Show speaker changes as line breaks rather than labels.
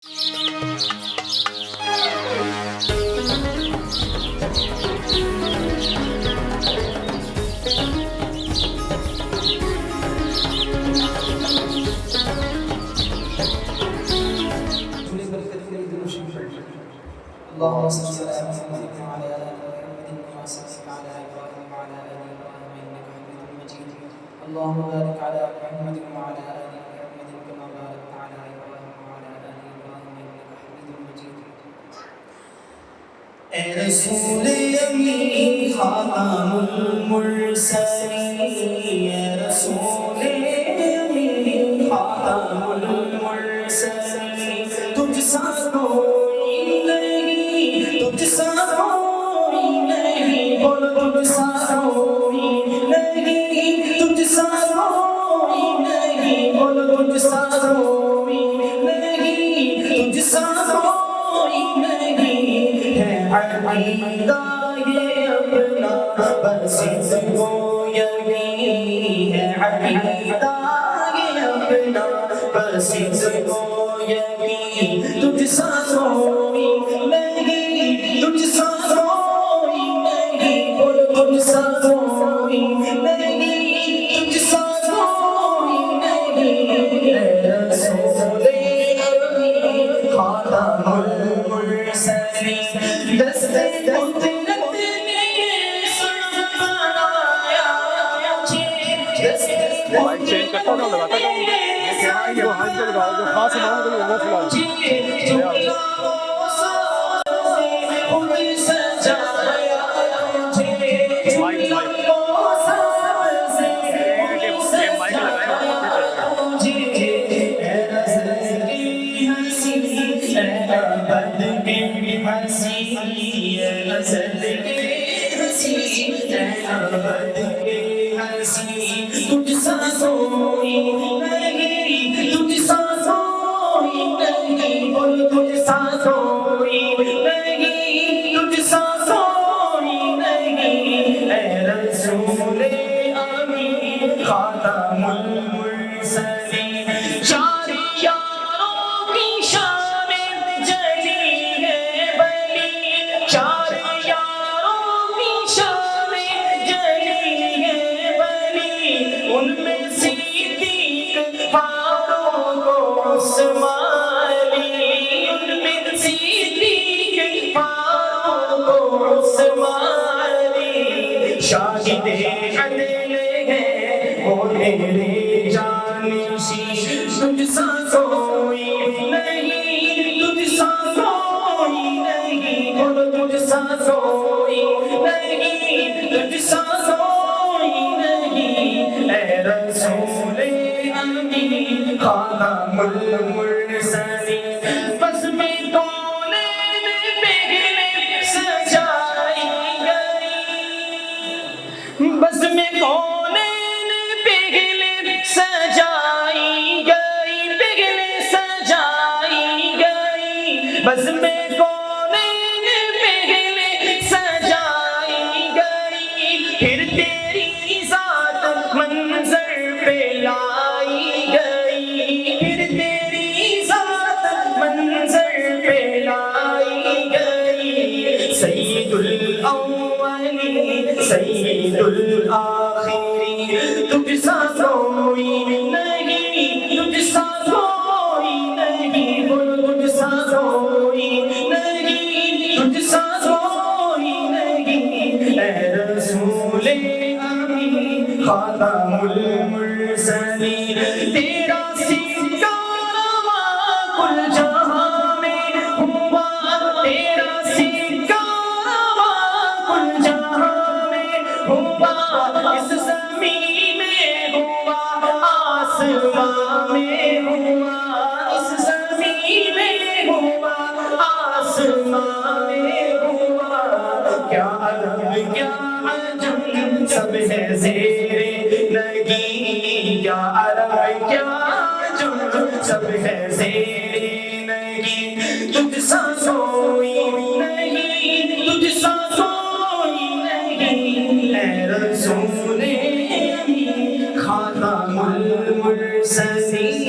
اللهم صل على محمد وعلى ال محمد كما صليت على ابراهيم وعلى ال ابراهيم انك حميد مجيد. اللهم بارك على محمد وعلى ال محمد كما باركت على ابراهيم وعلى ال ابراهيم انك حميد مجيد. اے رسول امین خاتم المرسلین، اے رسول امین خاتم المرسلین، تجھ سا تجھ سا کوئی نہیں، بولو تجھ سا کوئی نہیں، تجھ سا کوئی نہیں، بولو تجھ سا کوئی نہیں، تجھ سا کوئی نہیں ہے عقیدہ یہ اپنا بس اس کو یقین ہے، عقیدہ یہ اپنا بس اس کو یقین، تجھ سا کوئی تجھ سا کوئی نہیں، بولو تجھ سا کوئی نہیں، تجھ سا کوئی نہیں، اے رسول امین خاتم المرسلین، دست قدرت نے سر بنایا مجھے، دست قدرت تجھ سا کوئی نہیں، تجھ سا کوئی نہیں، بولو تجھ سا کوئی نہیں، تجھ سا کوئی نہیں، اے رسول امین خاتم المرسلین، چار یاروں کی شان جلی ہے بلی، چار یاروں کی شان جلی ہے بلی، ان میں صدیق فاروق عثمان علی، ان میں صدیق فاروق عثمان علی، شاہد عدل ہے وہ میرے جانشین، تجھ سا کوئی نہیں، تجھ سا کوئی نہیں، بولو تجھ سا کوئی نہیں، تجھ سا کوئی نہیں، اے رسول امین خاتم المرسلین، بس میں کونین پہلے سجائی گئی، بس میں کونین پہلے سجائی گئی، پہلے سجائی گئی، بس میں کونین پہلے سجائی گئی، پھر تیری ذات منظر پہ لائی گئی، پھر تیری ذات منظر پہ لائی گئی، سید الاولین سید الآخرین، تجھ سا کوئی نہیں، تجھ سا کوئی نہیں، بولو تجھ سا کوئی نہیں، تجھ سا کوئی نہیں، اے رسول امین خاتم المرسلین، تیرا سکہ رواں کل جہاں میں ہوا، تیرا سکہ رواں کل جہاں میں ہوا، اس زمین میں ہوا آسمان میں ہوا، اس زمین میں ہوا آسمان میں ہوا، کیا عرب کیا عجم سب ہے زیر نگی، کیا عرب کیا عجم سب ہے زیر نگی، تجھ سا کوئی نہیں، تجھ سا کوئی نہیں، اے رسول امین خاتم المرسلین۔